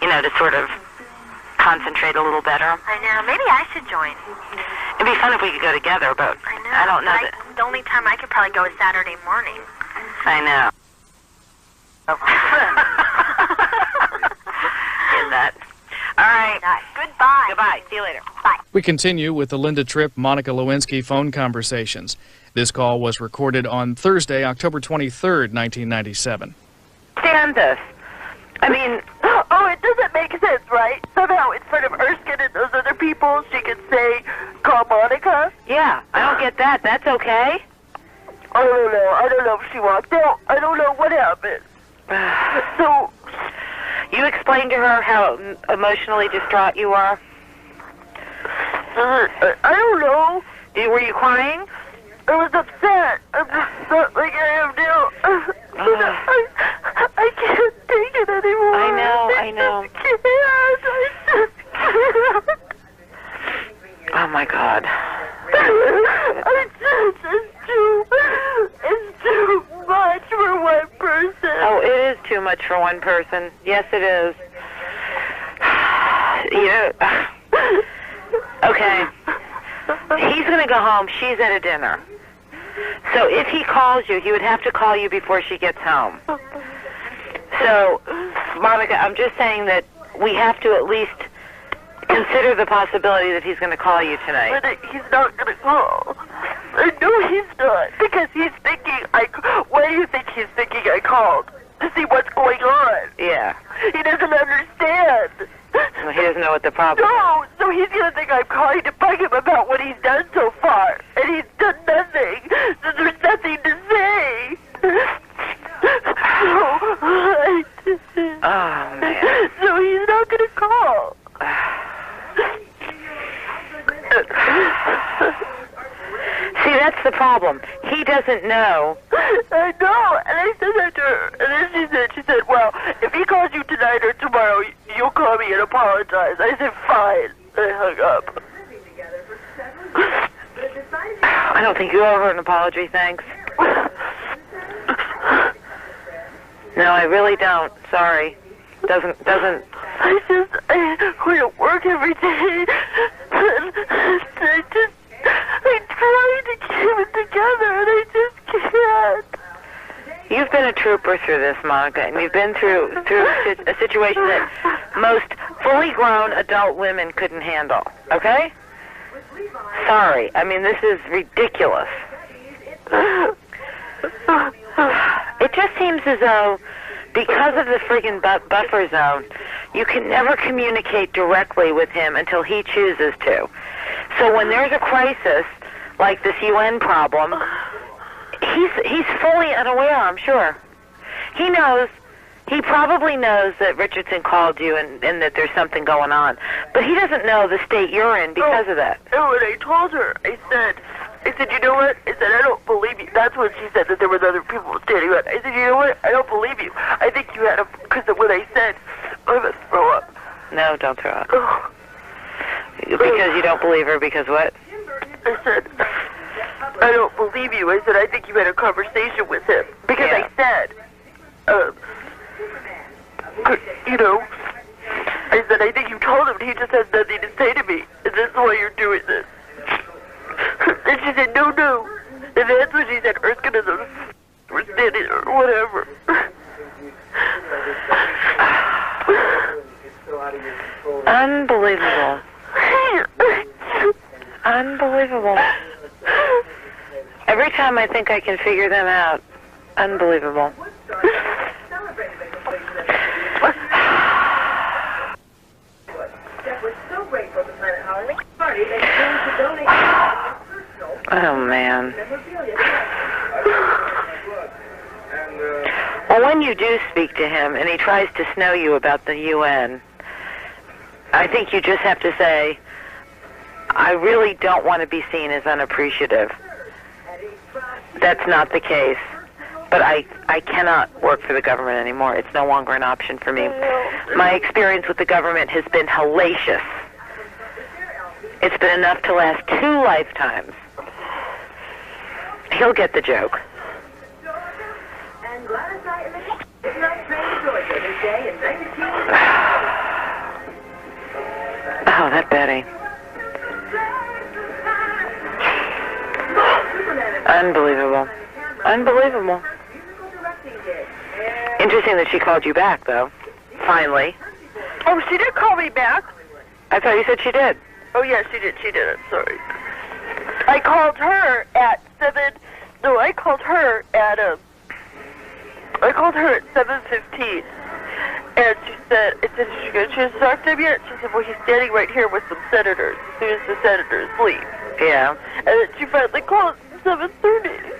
you know, to sort of concentrate a little better. I know. Maybe I should join. It'd be fun if we could go together, but I know. I don't know. The only time I could probably go is Saturday morning. I know. Is that? All right. Goodbye. Goodbye. See you later. Bye. We continue with the Linda Tripp, Monica Lewinsky phone conversations. This call was recorded on Thursday, October 23rd, 1997. Stand this. I mean, oh, it doesn't make sense, right? Somehow in front of Erskine and those other people, she can say, call Monica? yeah, I don't get that. That's okay. I don't know. I don't know if she walked out. I don't know what happened. So, You explained to her how emotionally distraught you are? I don't know. Were you crying? I was upset. I'm just not like I am now. I can't take it anymore. I know. I just can't. Oh, my God. It's too much for one person. Oh, it is too much for one person. Yes, it is. You know, okay. He's going to go home. She's at a dinner. So if he calls you, he would have to call you before she gets home. So, Monica, I'm just saying that we have to at least consider the possibility that he's going to call you tonight. But he's not going to call. I know he's not. Because he's thinking, why do you think he's thinking I called? To see what's going on. Yeah. He doesn't understand. Well, he doesn't know what the problem is. No, so he's going to think I'm calling to bug him about what he's done so far. And he's done nothing. So there's nothing to say. Oh, man. So he's not going to call. See, that's the problem. He doesn't know. I know, and I said that to her. And then she said, well, if he calls you tonight or tomorrow, you'll call me and apologize. I said, fine. I hung up. I don't think you owe her an apology, thanks. No, I really don't. Sorry. Doesn't... I go to work every day. And I try to keep it together, and I just can't. You've been a trooper through this, Monica, and you've been through a situation that most fully grown adult women couldn't handle, okay? Sorry. I mean, this is ridiculous. It just seems as though, because of the friggin' buffer zone, you can never communicate directly with him until he chooses to. So when there's a crisis, like this UN problem, he's fully unaware, I'm sure. He probably knows that Richardson called you and that there's something going on. But he doesn't know the state you're in because of that. And when I told her, I said, you know what? I said, I don't believe you. That's when she said that there was other people standing around. I said, you know what? I don't believe you. I think you had because of what I said, I'm going to throw up. No, don't throw up. Because you don't believe her, because what? I said, I don't believe you. I said, I think you had a conversation with him. Because Yeah. I said, you know, I said, I think you told him and he just has nothing to say to me. And that's why you're doing this. And she said, no. And that's when she said, Erskine and those were standing or whatever. Unbelievable. Unbelievable. Every time I think I can figure them out, unbelievable. Oh, man. Well, when you do speak to him and he tries to snow you about the UN, I think you just have to say, I really don't want to be seen as unappreciative. That's not the case. But I cannot work for the government anymore. It's no longer an option for me. My experience with the government has been hellacious. It's been enough to last 2 lifetimes. He'll get the joke. that Betty. Unbelievable. Unbelievable. Interesting that she called you back, though. Finally. Oh, she did call me back? I thought you said she did. Oh, yeah, she did. I'm sorry. I called her at 7... No, I called her at 7:15. And she said, she has talked to him yet? She said, well, he's standing right here with some senators as soon as the senators leave. Yeah. And then she finally called at 7:30.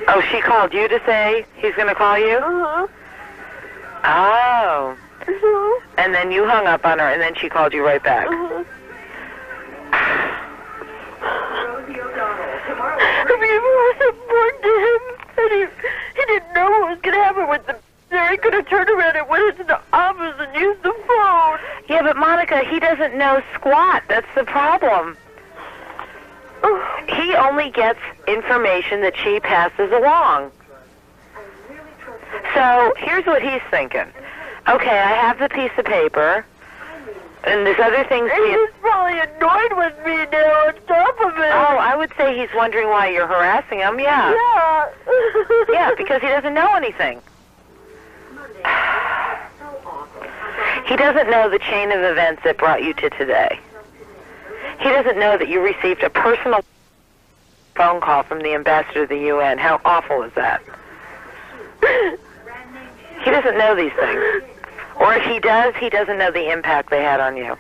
Oh, she called you to say he's going to call you? Uh-huh. Oh. Uh-huh. And then you hung up on her, and then she called you right back. Uh-huh. I mean, it was important to him, and he didn't know what was going to happen with the... He could have turned around and went into the office and used the phone. Yeah, but Monica, he doesn't know squat. That's the problem. He only gets information that she passes along. So here's what he's thinking. Okay, I have the piece of paper, and this other thing's... He's probably annoyed with me now on top of it. Oh, I would say he's wondering why you're harassing him, yeah. Yeah. Yeah, because he doesn't know anything. He doesn't know the chain of events that brought you to today. He doesn't know that you received a personal phone call from the ambassador to the UN. How awful is that? He doesn't know these things. Or if he does, he doesn't know the impact they had on you.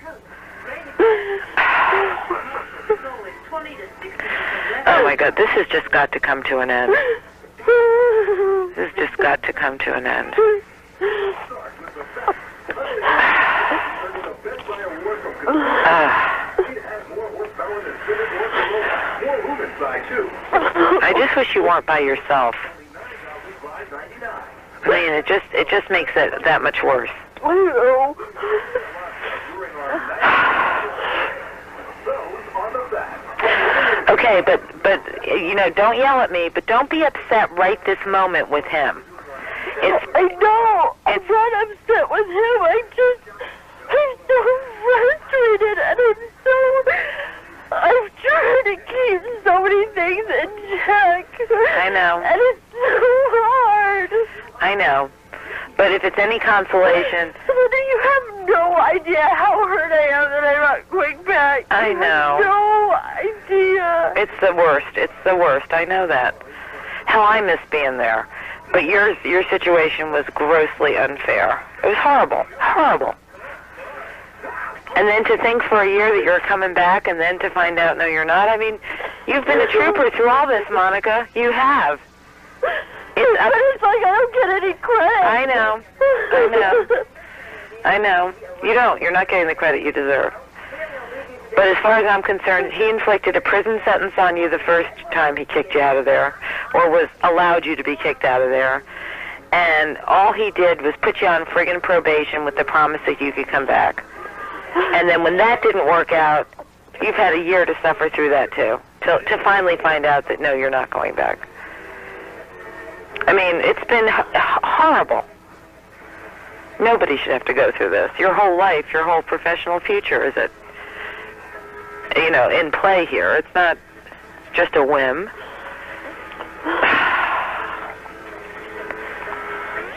Oh my God, this has just got to come to an end. This has just got to come to an end. I just wish you weren't by yourself. I mean, it just makes it that much worse. I know. Okay, but you know, don't yell at me, but don't be upset right this moment with him. I know. I'm not upset with him. I'm so frustrated, and I'm trying to keep so many things in check. I know. And it's so hard. I know. But if it's any consolation... Linda, you have no idea how hurt I am that I'm not going back. I know. No idea. It's the worst. It's the worst. I know that. Hell, I miss being there. But your situation was grossly unfair. It was horrible. Horrible. And then to think for a year that you're coming back and then to find out, no, you're not. I mean, you've been a trooper through all this, Monica. You have. But it's like I don't get any credit. I know. I know. You don't. You're not getting the credit you deserve. But as far as I'm concerned, he inflicted a prison sentence on you the first time he kicked you out of there, or was allowed you to be kicked out of there. And all he did was put you on friggin' probation with the promise that you could come back. And then when that didn't work out, you've had a year to suffer through that too, to finally find out that no, you're not going back. I mean, it's been horrible. Nobody should have to go through this. Your whole life, your whole professional future is at, you know, in play here. It's not just a whim.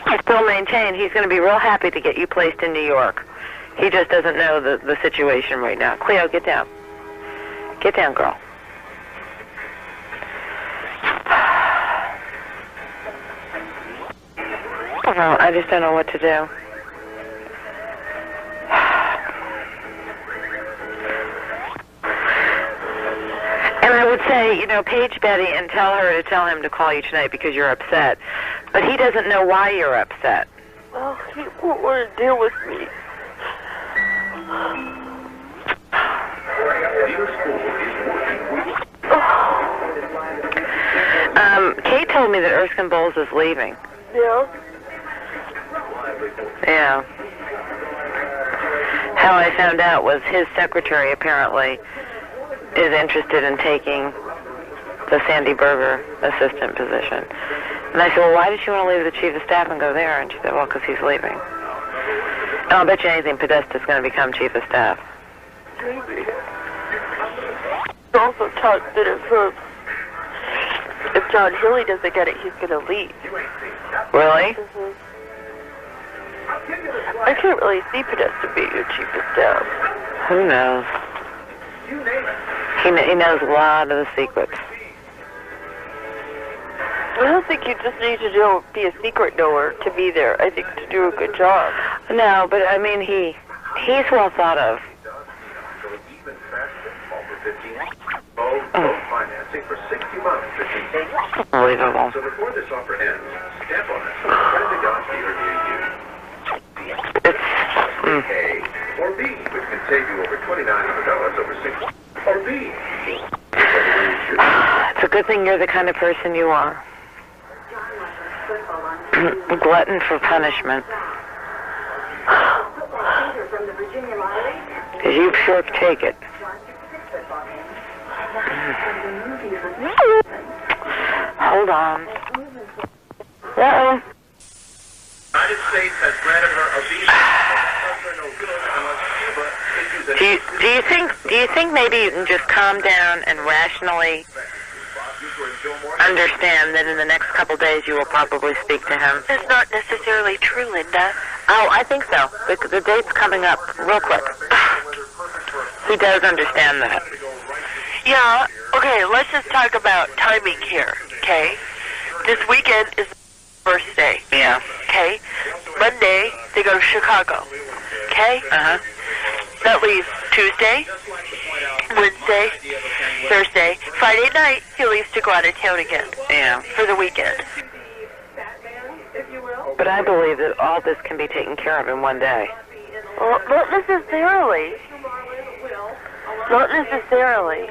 I still maintain he's going to be real happy to get you placed in New York. He just doesn't know the situation right now. Cleo, get down. Get down, girl. Well, I just don't know what to do. And I would say, you know, page Betty and tell her to tell him to call you tonight because you're upset. But he doesn't know why you're upset. Well, he won't want to deal with me. Kate told me that Erskine Bowles is leaving. Yeah? Yeah. How I found out was his secretary apparently is interested in taking the Sandy Berger assistant position. And I said, well, why did you want to leave the chief of staff and go there? And she said, well, because he's leaving. And I'll bet you anything Podesta's going to become chief of staff. Maybe. He also talked that if John Healy doesn't get it, he's going to leave. Really? Mm-hmm. I can't really see Podesta being your chief of staff. Who knows? He knows a lot of the secrets. I don't think you just need to be a secret knower to be there. I think to do a good job. No, but I mean, he's well thought of. Financing for 60 months. Unbelievable. So before this offer ends, stamp on it. Send a Dodge dealer near you. A or B, which can save you over $2,900 over 6. Or B. It's a good thing you're the kind of person you are. A glutton for punishment. Because you sure take it. Hold on. Uh-oh. United States has granted her a visa. Do you think maybe you can just calm down and rationally understand that in the next couple days you will probably speak to him? That's not necessarily true, Linda. Oh, I think so. The date's coming up real quick. He does understand that. Yeah, okay, let's just talk about timing here, okay? This weekend is the first day. Yeah. Okay? Monday, they go to Chicago. Okay? Uh-huh. That leaves Tuesday, Wednesday, Thursday. Friday night, he leaves to go out of town again. Yeah. For the weekend. But I believe that all this can be taken care of in one day. Well, not necessarily. Not necessarily.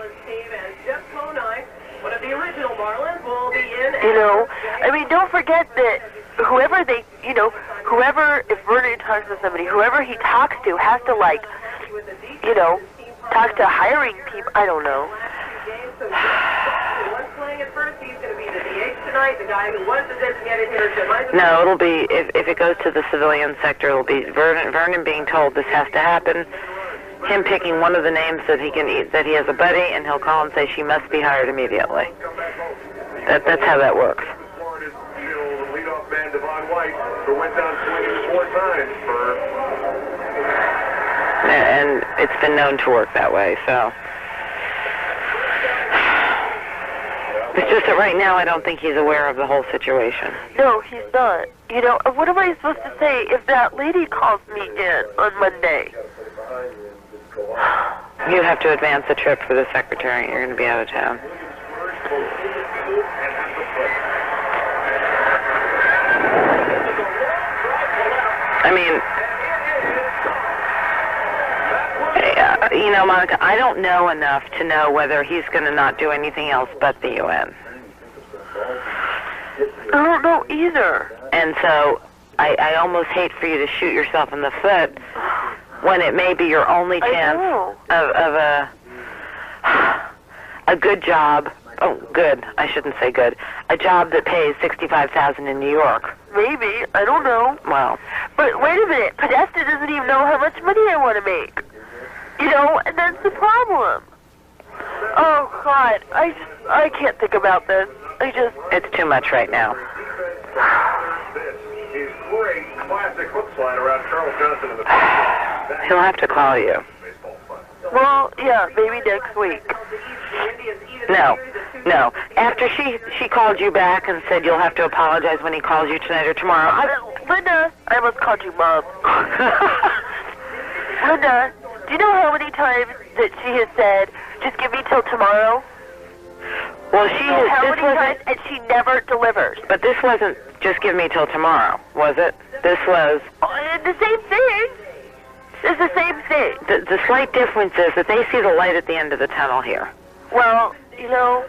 You know, I mean, don't forget that whoever if Vernon talks to somebody, whoever he talks to has to, like, you know, talk to hiring people. I don't know. No, it'll be, if it goes to the civilian sector, it'll be Vernon being told this has to happen, him picking one of the names that he can eat, that he has a buddy, and he'll call and say she must be hired immediately. That's how that works. Leadoff man Devon White, who went down swinging 4 times And it's been known to work that way, so. It's just that right now I don't think he's aware of the whole situation. No, he's not. You know, what am I supposed to say if that lady calls me in on Monday? You have to advance the trip for the secretary. You're going to be out of town. I mean, you know, Monica, I don't know enough to know whether he's going to not do anything else but the UN. I don't know either. And so I almost hate for you to shoot yourself in the foot when it may be your only chance of a good job. Oh, good. I shouldn't say good. A job that pays $65,000 in New York. Maybe. I don't know. Well. But wait a minute. Podesta doesn't even know how much money I want to make. You know, and that's the problem. Oh, God. I can't think about this. It's too much right now. This is great classic hook slide around Charles Johnson in the He'll have to call you. Well, yeah, maybe next week. No. After she called you back and said you'll have to apologize when he calls you tonight or tomorrow. Linda, I almost called you Mom. Linda, do you know how many times that she has said, just give me till tomorrow? Well, she has. How many times, and she never delivers. But this wasn't just give me till tomorrow, was it? This was... The same thing. It's the same thing. The slight difference is that they see the light at the end of the tunnel here. Well, you know,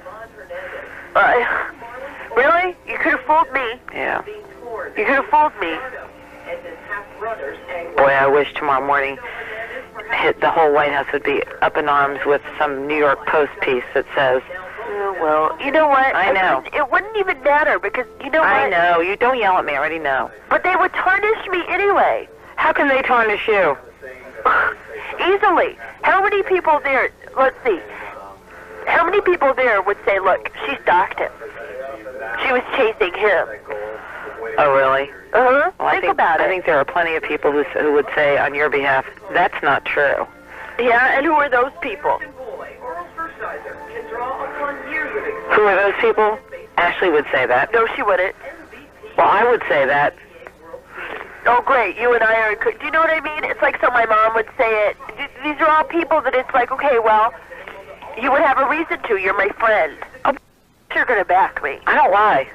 really? You could have fooled me. Yeah. You could have fooled me. Boy, I wish tomorrow morning the whole White House would be up in arms with some New York Post piece that says... Well, you know what? I know. It wouldn't even matter because, you know what? I know. You don't yell at me. I already know. But they would tarnish me anyway. How can they tarnish you? easily. How many people there, let's see, how many people there would say, look, she stalked him. She was chasing him. Oh, really? Uh-huh. Well, Think about it. I think there are plenty of people who would say on your behalf, that's not true. Yeah, and who are those people? Who are those people? Ashley would say that. No, she wouldn't. Well, I would say that. Oh, great. You and I are... Do you know what I mean? It's like so my mom would say it. These are all people that it's like, okay, well, you would have a reason to. You're my friend. Oh, you're going to back me. I don't lie.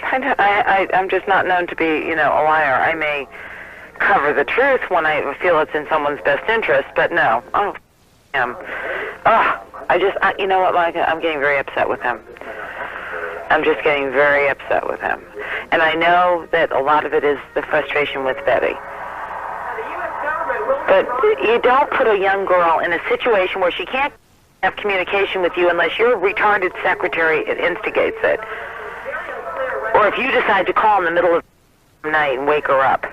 I'm just not known to be, a liar. I may cover the truth when I feel it's in someone's best interest, but no. Oh, you know what, Monica? I'm getting very upset with him. I'm just getting very upset with him. And I know that a lot of it is the frustration with Betty. But you don't put a young girl in a situation where she can't have communication with you unless your retarded secretary instigates it. Or if you decide to call in the middle of the night and wake her up.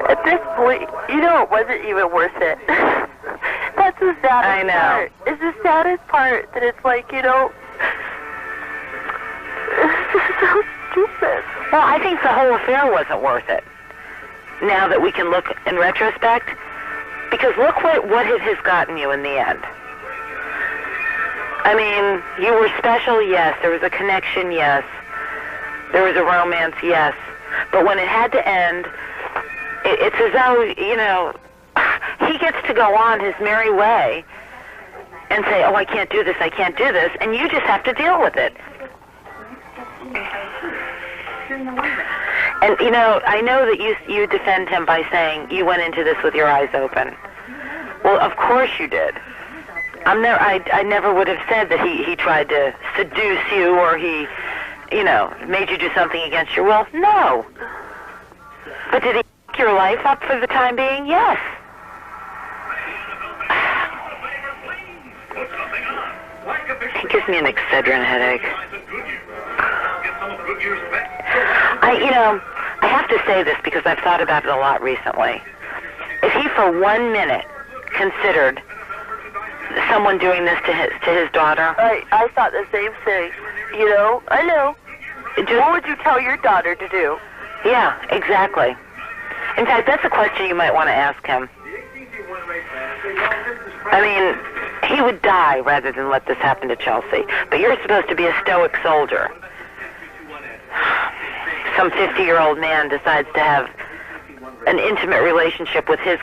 At this point, it wasn't even worth it. That's the saddest part. It's the saddest part that it's like, it's so stupid. Well, I think the whole affair wasn't worth it. Now that we can look in retrospect, because look what it has gotten you in the end. I mean, you were special, yes. There was a connection, yes. There was a romance, yes. But when it had to end, it's as though, he gets to go on his merry way and say, oh, I can't do this, and you just have to deal with it. And, I know that you defend him by saying you went into this with your eyes open. Well, of course you did. I never would have said that he tried to seduce you or he, made you do something against your will. No. But did he fuck your life up for the time being? Yes. It gives me an Excedrin headache. I have to say this because I've thought about it a lot recently. If he for 1 minute considered someone doing this to his daughter. I thought the same thing. I know. What would you tell your daughter to do? Yeah, exactly. In fact, that's a question you might want to ask him. I mean, he would die rather than let this happen to Chelsea. But you're supposed to be a stoic soldier. Some 50-year-old man decides to have an intimate relationship with his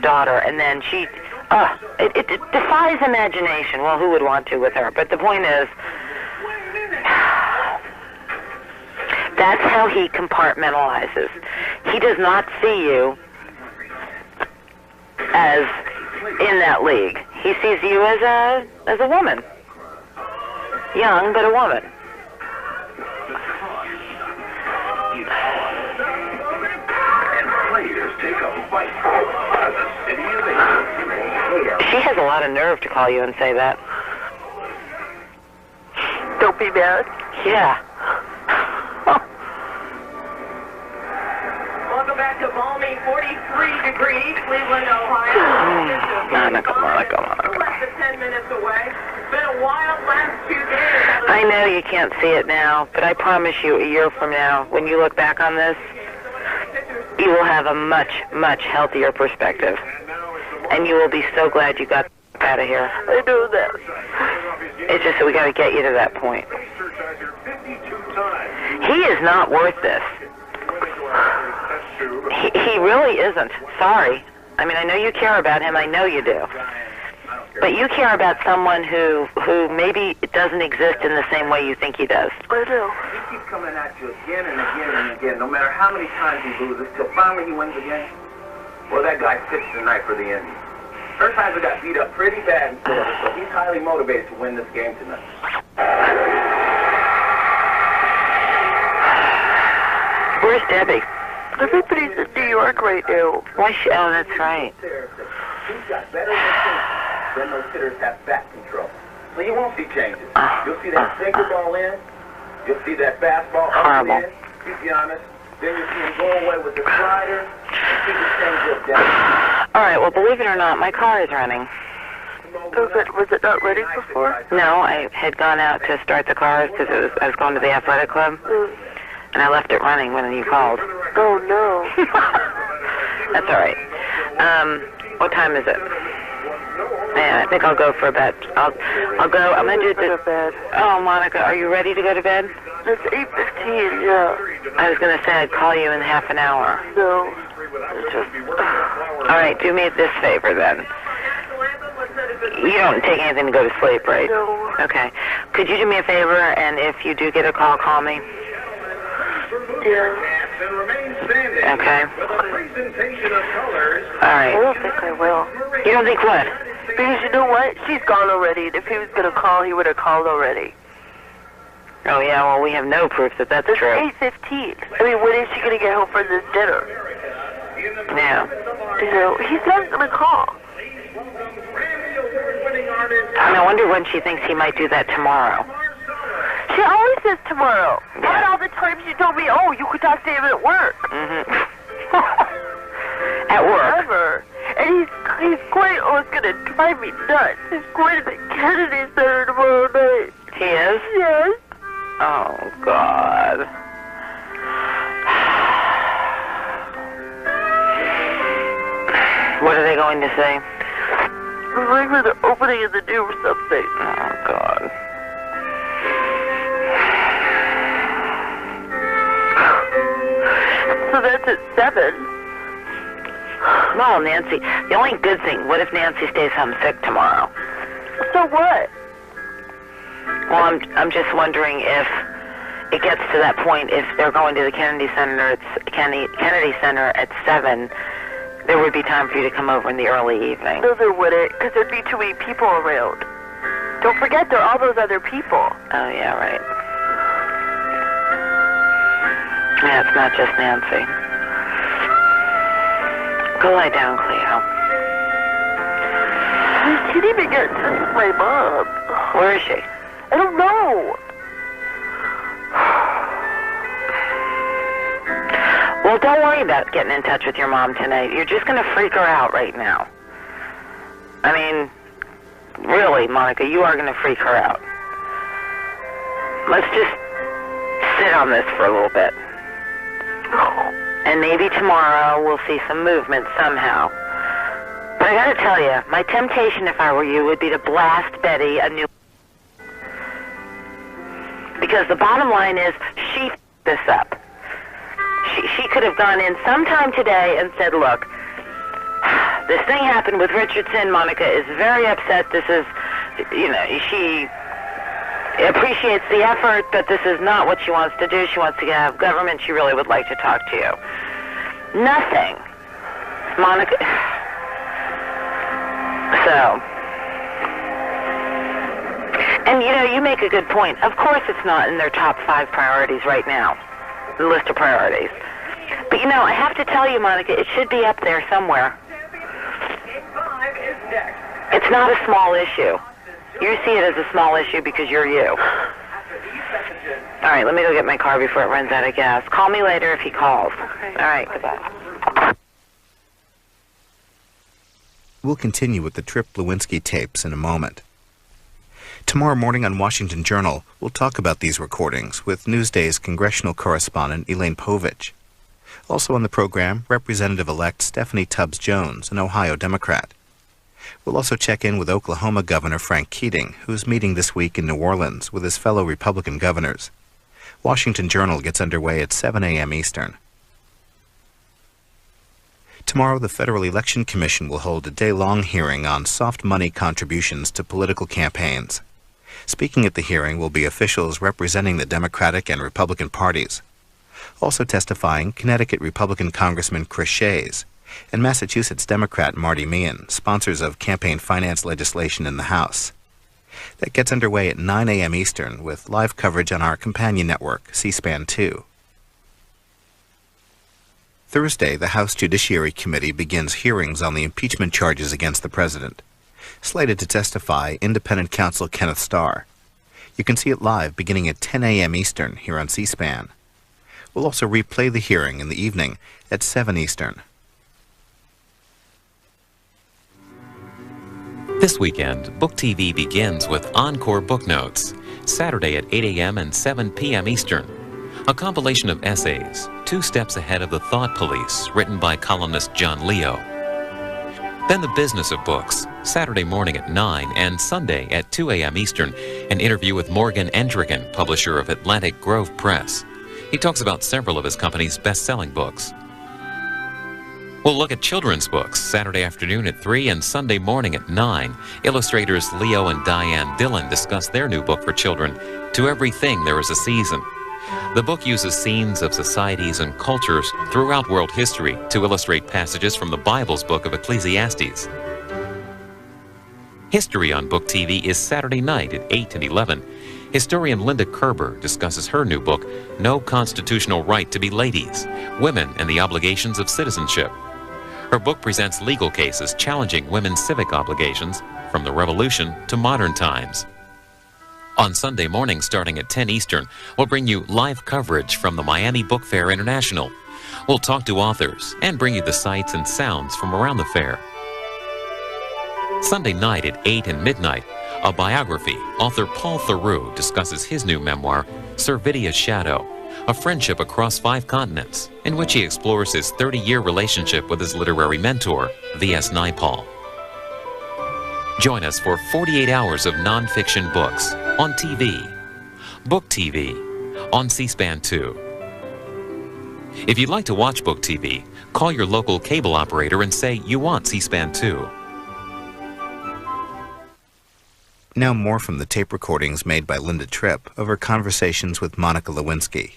daughter, and then it defies imagination. Well, who would want to with her? But the point is, that's how he compartmentalizes. He does not see you as in that league. He sees you as a woman. Young, but a woman. She has a lot of nerve to call you and say that. Don't be mad. Yeah. Welcome back to balmy 43 degrees, Cleveland, Ohio. Monica. Less than 10 minutes away. It's been a wild last 2 days. I know you can't see it now, but I promise you a year from now, when you look back on this, you will have a much, much healthier perspective. And you will be so glad you got out of here. I know that. It's just that we got to get you to that point. He is not worth this. He really isn't. Sorry. I mean, I know you care about him. I know you do. But you care about someone who maybe doesn't exist in the same way you think he does. I know. He keeps coming at you again and again and again, no matter how many times he loses, till finally he wins again. Well, that guy fits tonight for the Indians. First time he got beat up pretty bad in Florida, so he's highly motivated to win this game tonight. Where's Debbie? Everybody's in New York right now. Why oh, that's right. He's got better hitters than those hitters have bat control. So you won't see changes. You'll see that sinker ball in. You'll see that fastball up and Horrible. in. keep you honest. Then you see him go away with the slider and keep the same good down. All right, well, believe it or not, my car is running. Was it not ready before? No, I had gone out to start the cars because I was going to the athletic club, and I left it running when you called. Oh, no. That's all right. What time is it? Yeah, I think I'll go for a bed. I'll go. I'm gonna do this. Bed. Oh, Monica, are you ready to go to bed? It's 8:15. Yeah. I was gonna say I'd call you in half an hour. No. It's just. All right, do me this favor then. You don't take anything to go to sleep, right? No. Okay. Could you do me a favor, and if you do get a call, call me? Yeah. Okay. All I right. don't think I will. You don't think what? Because you know what? She's gone already, and if he was going to call, he would have called already. Oh, yeah, well, we have no proof that that's It's true. 8:15. I mean, when is she going to get home for this dinner? Yeah. You know, he's not going to call. And I wonder when she thinks he might do that tomorrow. She always says tomorrow. Yeah. Not all the times she told me, oh, you could talk to him at work. At work? Never. And he's quite almost going to drive me nuts. He's going to the Kennedy Center tomorrow night. He is? Yes. Oh, God. What are they going to say? It's like for the opening of the new or something. Oh, God. So that's at 7. Well, Nancy, the only good thing, what if Nancy stays home sick tomorrow? So what? Well, I'm just wondering if it gets to that point, if they're going to the Kennedy Center at 7, there would be time for you to come over in the early evening. No, there wouldn't, because there'd be too many people around. Don't forget, there are all those other people. Oh, yeah, right. Yeah, it's not just Nancy. Go lie down, Cleo. I can't even get in touch with my mom. Where is she? I don't know. Well, don't worry about getting in touch with your mom tonight. You're just going to freak her out right now. I mean, really, Monica, you are going to freak her out. Let's just sit on this for a little bit. And maybe tomorrow we'll see some movement somehow. But I got to tell you, my temptation if I were you would be to blast Betty a new... Because the bottom line is, she f***ed this up. She could have gone in sometime today and said, look, this thing happened with Richardson. Monica is very upset. This is, you know, she appreciates the effort, but this is not what she wants to do. She wants to have government. She really would like to talk to you. Nothing. Monica... So... And, you know, you make a good point. Of course it's not in their top 5 priorities right now, the list of priorities. But, you know, I have to tell you, Monica, it should be up there somewhere. It's not a small issue. You see it as a small issue because you're you. All right, let me go get my car before it runs out of gas. Call me later if he calls. Okay. All right, goodbye. We'll continue with the Tripp Lewinsky tapes in a moment. Tomorrow morning on Washington Journal, we'll talk about these recordings with Newsday's congressional correspondent Elaine Povich. Also on the program, Representative-elect Stephanie Tubbs Jones, an Ohio Democrat. We'll also check in with Oklahoma Governor Frank Keating, who's meeting this week in New Orleans with his fellow Republican governors. Washington Journal gets underway at 7 a.m. Eastern. Tomorrow, the Federal Election Commission will hold a day-long hearing on soft money contributions to political campaigns. Speaking at the hearing will be officials representing the Democratic and Republican parties. Also testifying, Connecticut Republican Congressman Chris Shays and Massachusetts Democrat Marty Meehan, sponsors of campaign finance legislation in the House. That gets underway at 9 a.m. Eastern with live coverage on our companion network, C-SPAN 2. Thursday, the House Judiciary Committee begins hearings on the impeachment charges against the president. Slated to testify, independent counsel Kenneth Starr. You can see it live beginning at 10 a.m. Eastern here on C-SPAN. We'll also replay the hearing in the evening at 7 Eastern. This weekend, Book TV begins with Encore Book Notes, Saturday at 8 a.m. and 7 p.m. Eastern. A compilation of essays, 2 steps ahead of the Thought Police, written by columnist John Leo. Then The Business of Books, Saturday morning at 9 and Sunday at 2 a.m. Eastern, an interview with Morgan Endrigan, publisher of Atlantic Grove Press. He talks about several of his company's best-selling books. We'll look at children's books, Saturday afternoon at 3 and Sunday morning at 9. Illustrators Leo and Diane Dillon discuss their new book for children, To Everything There Is a Season. The book uses scenes of societies and cultures throughout world history to illustrate passages from the Bible's book of Ecclesiastes. History on Book TV is Saturday night at 8 and 11. Historian Linda Kerber discusses her new book, No Constitutional Right to be Ladies, Women and the Obligations of Citizenship. Her book presents legal cases challenging women's civic obligations from the Revolution to modern times. On Sunday morning, starting at 10 Eastern, we'll bring you live coverage from the Miami Book Fair International. We'll talk to authors and bring you the sights and sounds from around the fair. Sunday night at 8 and midnight, a biography. Author Paul Theroux discusses his new memoir, Servidia's Shadow, a friendship across 5 continents, in which he explores his 30-year relationship with his literary mentor, V.S. Naipaul. Join us for 48 hours of nonfiction books on TV. Book TV on C-SPAN 2. If you'd like to watch Book TV, call your local cable operator and say you want C-SPAN 2. Now more from the tape recordings made by Linda Tripp of her conversations with Monica Lewinsky.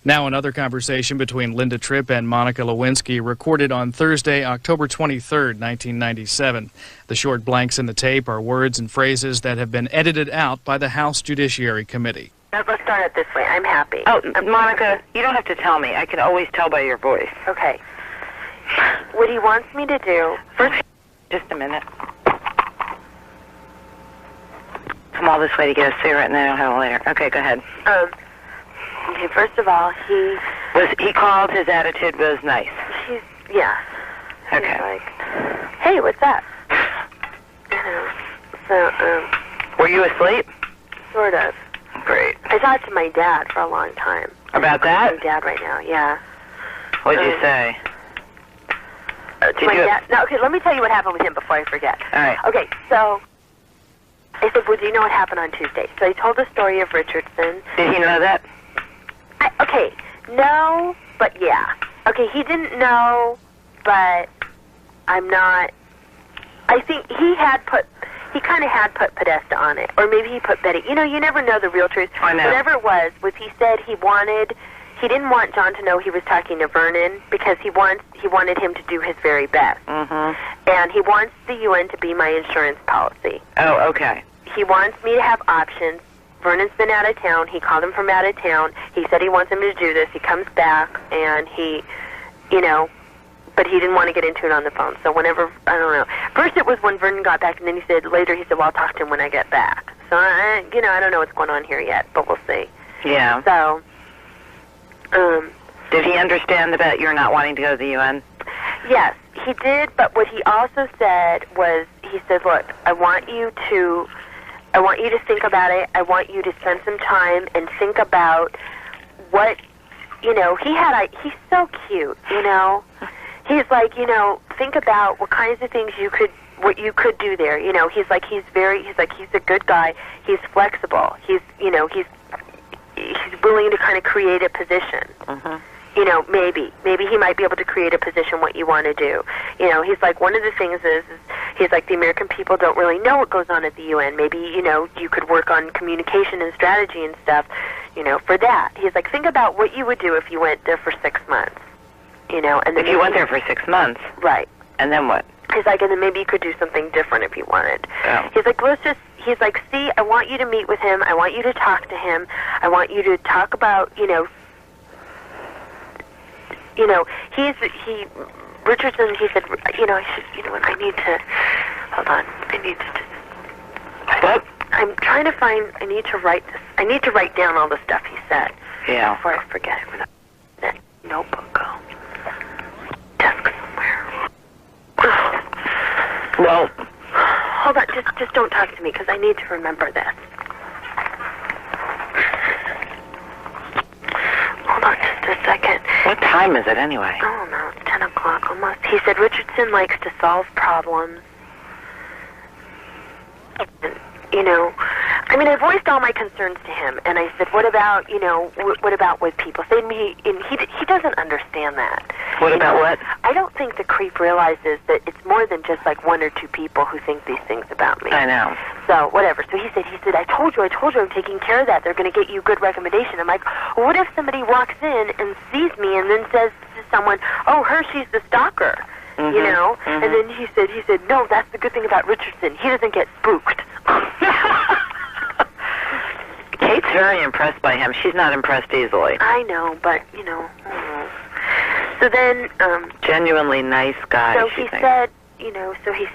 Now another conversation between Linda Tripp and Monica Lewinsky recorded on Thursday, October 23, 1997. The short blanks in the tape are words and phrases that have been edited out by the House Judiciary Committee. Let's start it this way. I'm happy. Oh, Monica, you don't have to tell me. I can always tell by your voice. Okay. What he wants me to do... First, just a minute. Come all this way to get a cigarette and then I'll have it later. Okay, go ahead. Okay, first of all, he called, his attitude was nice. Yeah. Okay. He's like, hey, what's up? You know, so, were you asleep? Sort of. Great. I talked to my dad for a long time. About that? My dad right now, yeah. What'd you say? My dad, no, okay, let me tell you what happened with him before I forget. All right. Okay, so I said, well, do you know what happened on Tuesday? So I told the story of Richardson. Did he know that? Okay, no, but yeah. Okay, he didn't know, but I'm not... I think he kind of had put Podesta on it, or maybe he put Betty. You know, you never know the real truth. I know. Whatever it was he said he didn't want John to know he was talking to Vernon because he wanted him to do his very best. Mm-hmm. And he wants the UN to be my insurance policy. Oh, okay. He wants me to have options. Vernon's been out of town. He called him from out of town. He said he wants him to do this. He comes back, and he, but he didn't want to get into it on the phone. So whenever, I don't know. First it was when Vernon got back, and then later he said, well, I'll talk to him when I get back. So, I don't know what's going on here yet, but we'll see. Yeah. So, did he understand about your not wanting to go to the UN? Yes, he did, but what he also said was, he said, look, I want you to think about it. I want you to spend some time and think about what, he's so cute, He's like, think about what kinds of things you could do there. He's a good guy. He's flexible. He's willing to kind of create a position. Mm-hmm. Maybe he might be able to create a position what you want to do. He's like, one of the things is he's like, the American people don't really know what goes on at the UN. Maybe, you could work on communication and strategy and stuff, for that. He's like, think about what you would do if you went there for 6 months, and then if you went there for 6 months. Right. And then what? He's like, and then maybe you could do something different if you wanted. Oh. He's like, he's like, see, I want you to meet with him. I want you to talk to him. I want you to talk about, Richardson, he said, I need to, hold on, I I'm trying to find, I need to write down all the stuff he said. Yeah. Before I forget it. Where that notebook go? Desk somewhere. Well, hold on, just don't talk to me, because I need to remember this. Hold on just a second. what time is it anyway? Oh, no, it's 10 o'clock almost. He said Richardson likes to solve problems. And, you know, I mean, I voiced all my concerns to him, and I said, what about, you know, what about with people? Say to me, and he doesn't understand that. What about what? I don't think the creep realizes that it's more than just like one or two people who think these things about me. I know. So, whatever. So he said, I told you I'm taking care of that. They're going to get you a good recommendation. I'm like, well, what if somebody walks in and sees me and then says to someone, oh, she's the stalker, you know? And then he said, no, that's the good thing about Richardson. He doesn't get spooked. Kate's very impressed by him. She's not impressed easily. I know, but, you know, I don't know. So then, genuinely nice guy. so he said, you know, he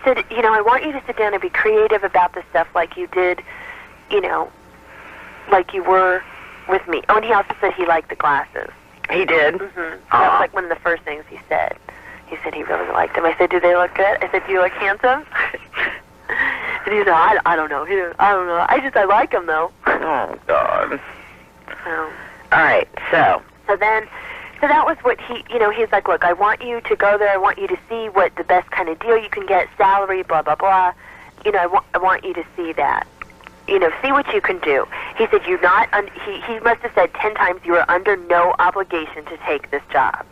said, I want you to sit down and be creative about the stuff like you did, you know, like you were with me. Oh, and he also said he liked the glasses. He did? Mm-hmm. That was like one of the first things he said. He said he really liked them. I said, do they look good? I said, do you look handsome? And he said, I don't know. I don't know. I like them, though. Oh, God. So. All right, so that was what he's like, look, I want you to go there. I want you to see what the best kind of deal you can get, salary, blah, blah, blah. You know, I want you to see that. You know, see what you can do. He said, he must have said 10 times, you are under no obligation to take this job.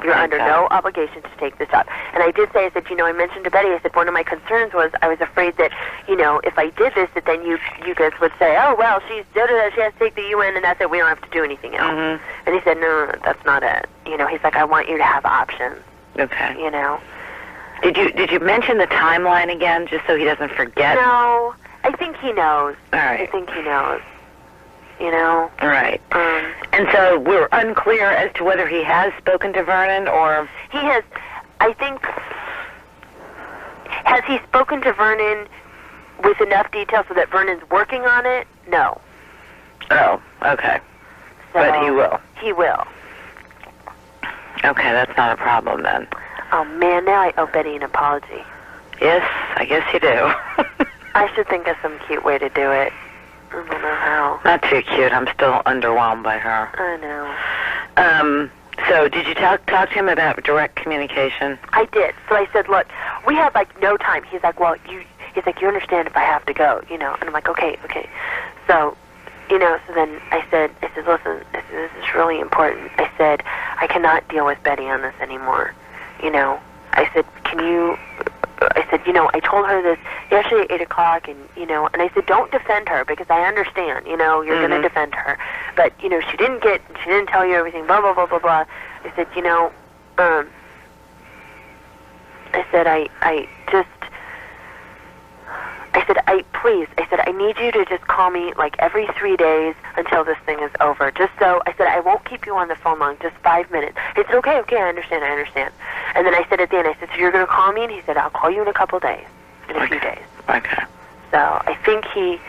You're under no obligation to take this job. And I did say, I said, I mentioned to Betty, I said, one of my concerns was I was afraid that, if I did this, that then you guys would say, oh, well, she has to take the UN, and that's it. We don't have to do anything else. And he said, no, that's not it. He's like, I want you to have options. Okay. You know. Did you mention the timeline again, just so he doesn't forget? No, I think he knows. All right. I think he knows. You know? Right. And so we're unclear as to whether he has spoken to Vernon or... He has, I think... Has he spoken to Vernon with enough detail so that Vernon's working on it? No. Oh, okay. So but he will. He will. Okay, that's not a problem then. Oh, man, now I owe Betty an apology. Yes, I guess you do. I should think of some cute way to do it. I don't know how. Not too cute. I'm still underwhelmed by her. I know. So did you talk to him about direct communication? I did. So I said, look, we have, no time. He's like, well, you understand if I have to go, And I'm like, okay. So, so then I said, listen, this is really important. I said, I cannot deal with Betty on this anymore. I said, I told her this yesterday at 8 o'clock, and I said, don't defend her, because I understand, you're going to defend her. But, she didn't tell you everything, blah, blah, blah, blah, blah. I said, I need you to just call me, every 3 days until this thing is over. Just so, I said, I won't keep you on the phone long, just 5 minutes. He said, okay, I understand. And then I said at the end, so you're going to call me? And he said, I'll call you in a couple days, in a few days. Okay. So I think he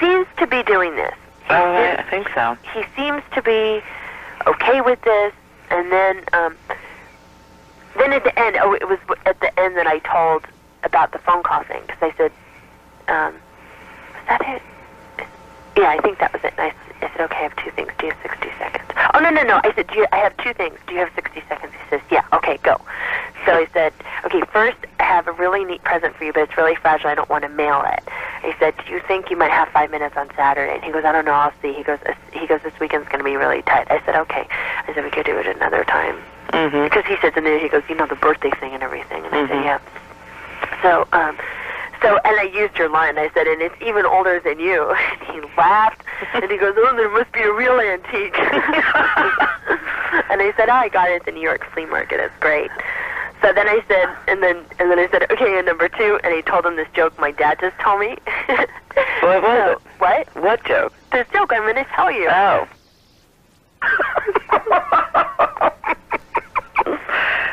seems to be doing this. I think so. He seems to be okay with this, and then at the end, it was at the end that I told about the phone call thing, because I said, was that it? Yeah, I think that was it. And I said, okay, I have two things. Do you have 60 seconds? Oh, no. I said, I have two things. Do you have 60 seconds? He says, yeah, okay, go. So I said, okay, first, I have a really neat present for you, but it's really fragile. I don't want to mail it. He said, do you think you might have 5 minutes on Saturday? And he goes, I don't know, I'll see. He goes, this weekend's going to be really tight. I said, okay. I said, we could do it another time. Because he said, and then he goes, the birthday thing and everything. And I said, yeah. So, and I used your line. I said, and it's even older than you. And he laughed, and he goes, oh, there must be a real antique. And I said, I got it at the New York flea market. It's great. So then I said, and then I said, okay, and number two, and he told him this joke my dad just told me. What was it? What? What joke? This joke I'm going to tell you. Oh.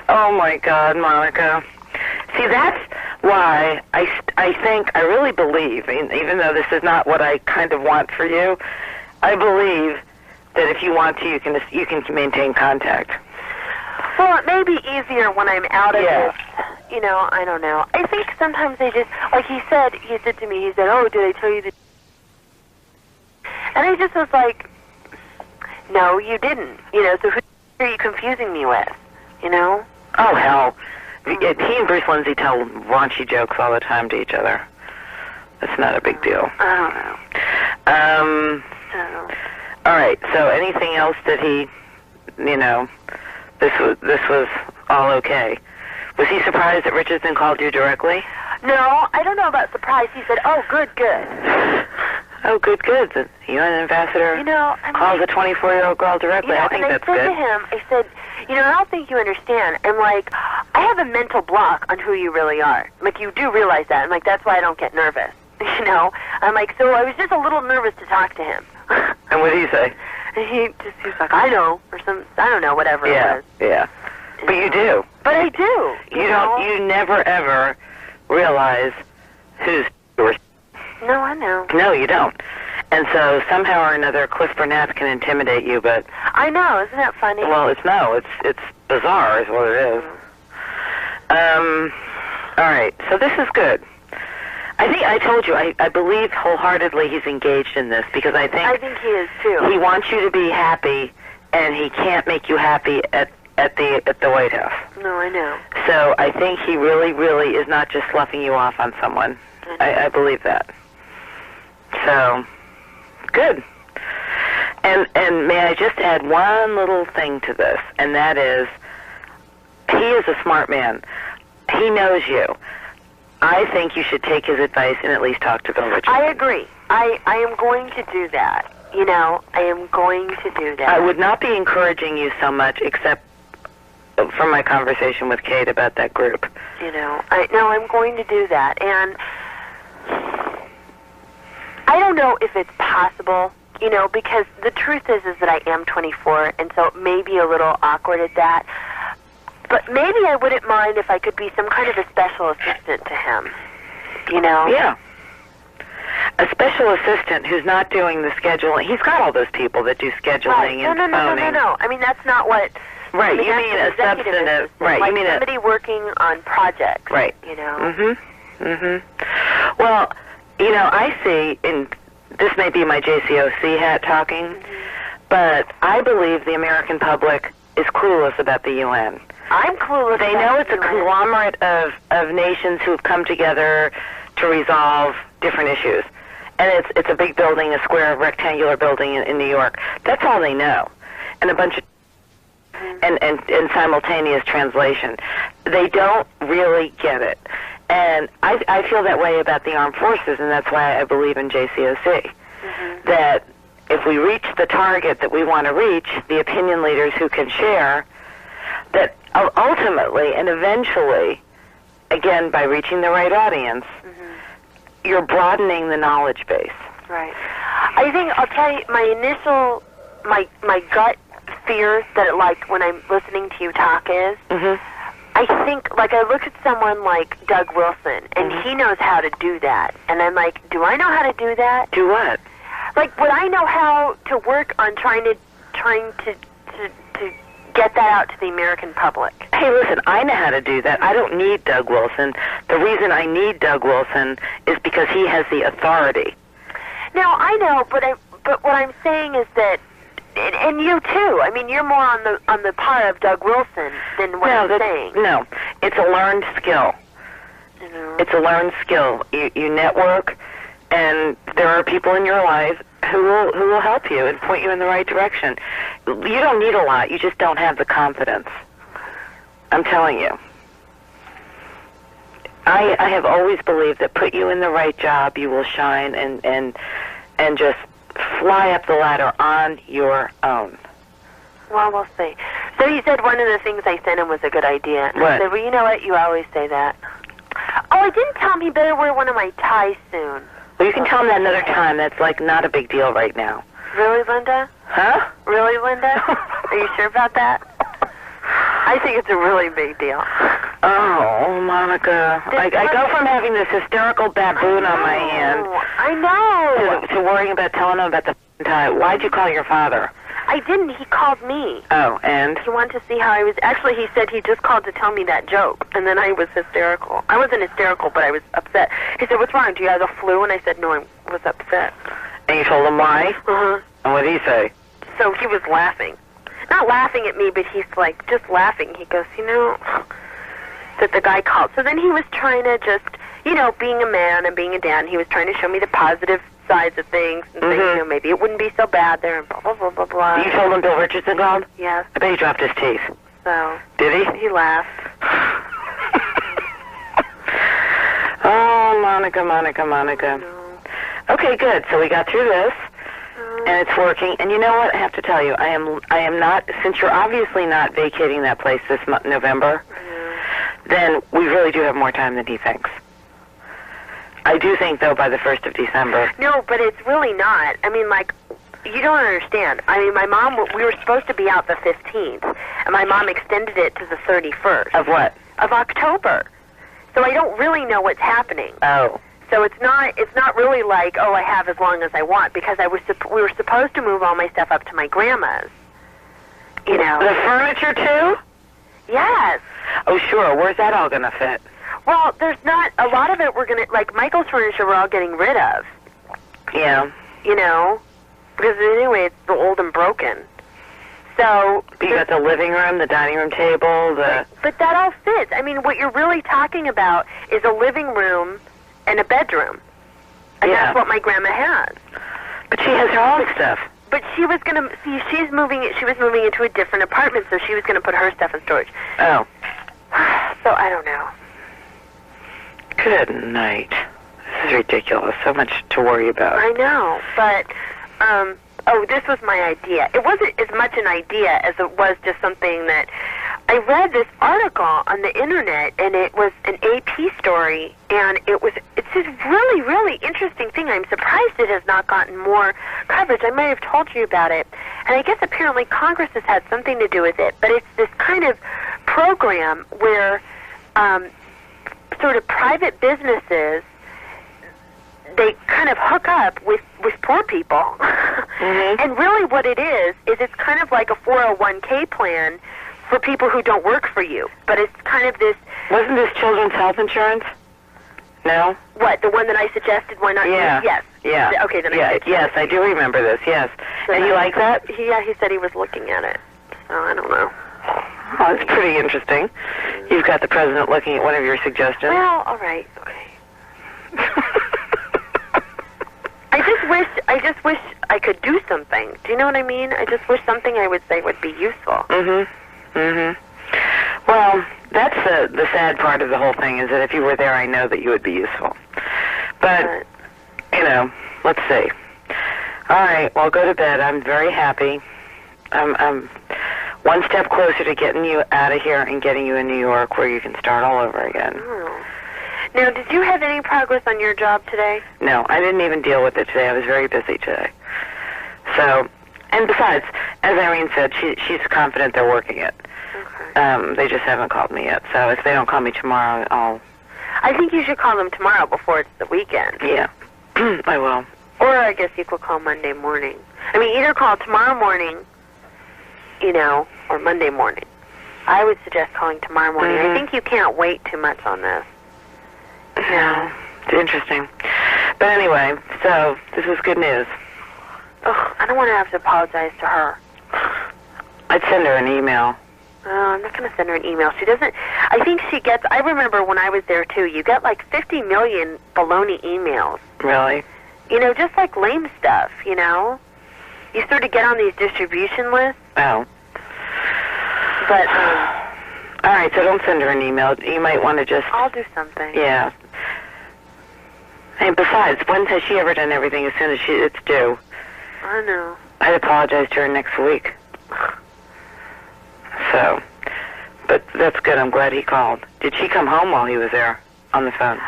Oh, my God, Monica. See, that's why I really believe, even though this is not what I kind of want for you, I believe that if you want to, you can maintain contact. Well, it may be easier when I'm out of this. You know, I don't know. I think sometimes they just, like he said to me, he said, "Oh, did I tell you that?" And I just was like, "No, you didn't." You know, so who are you confusing me with? You know? Oh, hell. He and Bruce Lindsay tell raunchy jokes all the time to each other. That's not a big deal. I don't know. All right, so anything else that he, you know, this was all okay. Was he surprised that Richardson called you directly? No, I don't know about surprise. He said, "Oh, good." Oh, good. The UN ambassador calls a 24-year-old girl directly. I think that's good. And I said to him, I said, "You know, I don't think you understand. I'm like, I have a mental block on who you really are. Like, you do realize that. I'm like, that's why I don't get nervous. You know? I'm like, so I was just a little nervous to talk to him." And what did he say? He was like, "I know," or I don't know, whatever it was. Yeah. But you do. But I do. You never ever realize who's yours. No, I know. No, you don't. And so somehow or another, Cliff Burnett can intimidate you, but I know. Isn't that funny? Well, it's bizarre, is what it is. All right. So this is good. I think I told you. I believe wholeheartedly he's engaged in this because I think he is too. He wants you to be happy, and he can't make you happy at the White House. No, I know. So I think he really, really is not just sloughing you off on someone. I believe that. So, good. And may I just add one little thing to this, and that is, he is a smart man. He knows you. I think you should take his advice and at least talk to Bill Richardson. I agree. I am going to do that. You know, I am going to do that. I would not be encouraging you so much, except from my conversation with Kate about that group. You know, I'm going to do that. And I don't know if it's possible, you know, because the truth is that I am 24, and so it may be a little awkward at that. But maybe I wouldn't mind if I could be some kind of a special assistant to him, you know? Yeah. A special assistant who's not doing the scheduling. He's got all those people that do scheduling and phoning. No. I mean, that's not what... Right, you mean a substantive... Right, like you mean somebody working on projects. Right. You know? Well, you know, I see, and this may be my JCOC hat talking, but I believe the American public is clueless about the UN. I'm clueless. They know it's a conglomerate of nations who have come together to resolve different issues. And it's a big building, a square rectangular building in New York. That's all they know. And a bunch of and simultaneous translation. They don't really get it. And I feel that way about the armed forces, and that's why I believe in JCOC. That if we reach the target that we want to reach, the opinion leaders who can share, that ultimately and eventually, again, by reaching the right audience, you're broadening the knowledge base. Right. I think, I'll tell you, my gut fear that, like, when I'm listening to you talk is, I think, like, I look at someone like Doug Wilson, and he knows how to do that. And I'm like, do I know how to do that? Do what? Like, would I know how to work on trying to get that out to the American public? Hey, listen, I know how to do that. I don't need Doug Wilson. The reason I need Doug Wilson is because he has the authority. Now, I know, but what I'm saying is that, and you too. I mean, you're more on the part of Doug Wilson than what I'm saying. No, it's a learned skill. It's a learned skill. You network, and there are people in your life who will help you and point you in the right direction. You don't need a lot. You just don't have the confidence. I'm telling you. I have always believed that put you in the right job, you will shine and just fly up the ladder on your own. Well, we'll see. So you said one of the things I sent him was a good idea. What? I said, well, you know what? You always say that. Oh, I didn't tell him he better wear one of my ties soon. Well, you can tell him that another time. That's, like, not a big deal right now. Really, Linda? Huh? Really, Linda? Are you sure about that? I think it's a really big deal. Oh, Monica. I go from having this hysterical baboon on my hand I know. to worrying about telling him about the time. Why'd you call your father? I didn't. He called me. Oh, and? He wanted to see how I was. Actually, he said he just called to tell me that joke, and then I was hysterical. I wasn't hysterical, but I was upset. He said, "What's wrong? Do you have the flu?" And I said, "No, I was upset." And you told him why? Uh-huh. And what did he say? So he was laughing. Not laughing at me, but he's like, just laughing. He goes, that the guy called. So then he was trying to just, being a man and being a dad, he was trying to show me the positive sides of things and saying, maybe it wouldn't be so bad there and blah, blah, blah, blah, blah. You told him Bill Richardson called? Yes. I bet he dropped his teeth. So. Did he? He laughed. Oh, Monica. No. Okay, good. So we got through this, and it's working. And you know what? I have to tell you, I am not, since you're obviously not vacating that place this November, then we really do have more time than he thinks. I do think, though, by the 1st of December. No, but it's really not. I mean, you don't understand. I mean, my mom, we were supposed to be out the 15th, and my mom extended it to the 31st. Of what? Of October. So I don't really know what's happening. Oh. So it's not really like, I have as long as I want, because we were supposed to move all my stuff up to my grandma's. The furniture, too? Yes. Oh, sure. Where's that all going to fit? Well, there's not, a lot of it we're going to, like Michael's furniture we're all getting rid of. Yeah. Because anyway, it's old and broken. So. You got the living room, the dining room table, But that all fits. I mean, what you're really talking about is a living room and a bedroom. And that's what my grandma has. But she has her own stuff. But she was going to, she was moving into a different apartment, so she was going to put her stuff in storage. Oh. So I don't know. Good night. This is ridiculous. So much to worry about. I know, but, this was my idea. It wasn't as much an idea as it was just something that I read this article on the internet, and it was an AP story, and it's this really, really interesting thing. I'm surprised it has not gotten more coverage. I might have told you about it. And I guess apparently Congress has had something to do with it, but it's this kind of program where sort of private businesses, they kind of hook up with poor people. And really what it is it's kind of like a 401k plan for people who don't work for you. But it's kind of this... Wasn't this children's health insurance? No? What, the one that I suggested? Why not? Yeah. Yes. Yeah. Okay, then Yes, I do remember this, yes. So and you like that? He said he was looking at it. So I don't know. Oh, it's pretty interesting. You've got the president looking at one of your suggestions. Well, all right. Okay. I just wish I could do something. Do you know what I mean? I just wish something I would say would be useful. Well, that's the sad part of the whole thing, is that if you were there, I know that you would be useful. But, let's see. All right, well, go to bed. I'm very happy. I'm one step closer to getting you out of here and getting you in New York, where you can start all over again. Oh. Now, did you have any progress on your job today? No, I didn't even deal with it today. I was very busy today. So, and besides, as Irene said, she's confident they're working it. Okay. They just haven't called me yet. So if they don't call me tomorrow, I think you should call them tomorrow before it's the weekend. Yeah, I will. Or I guess you could call Monday morning. I mean, either call tomorrow morning, or Monday morning. I would suggest calling tomorrow morning. I think you can't wait too much on this. Yeah, it's interesting. But anyway, so this is good news. Ugh, I don't want to have to apologize to her. I'd send her an email. I'm not going to send her an email. She doesn't... I think she gets... I remember when I was there, too, you get like 50 million baloney emails. Really? Just like lame stuff, You sort of get on these distribution lists. Oh. But, all right, so don't send her an email. You might want to just... I'll do something. Yeah. And besides, when has she ever done everything as soon as it's due? I know. I'd apologize to her next week. So, but that's good. I'm glad he called. Did she come home while he was there on the phone?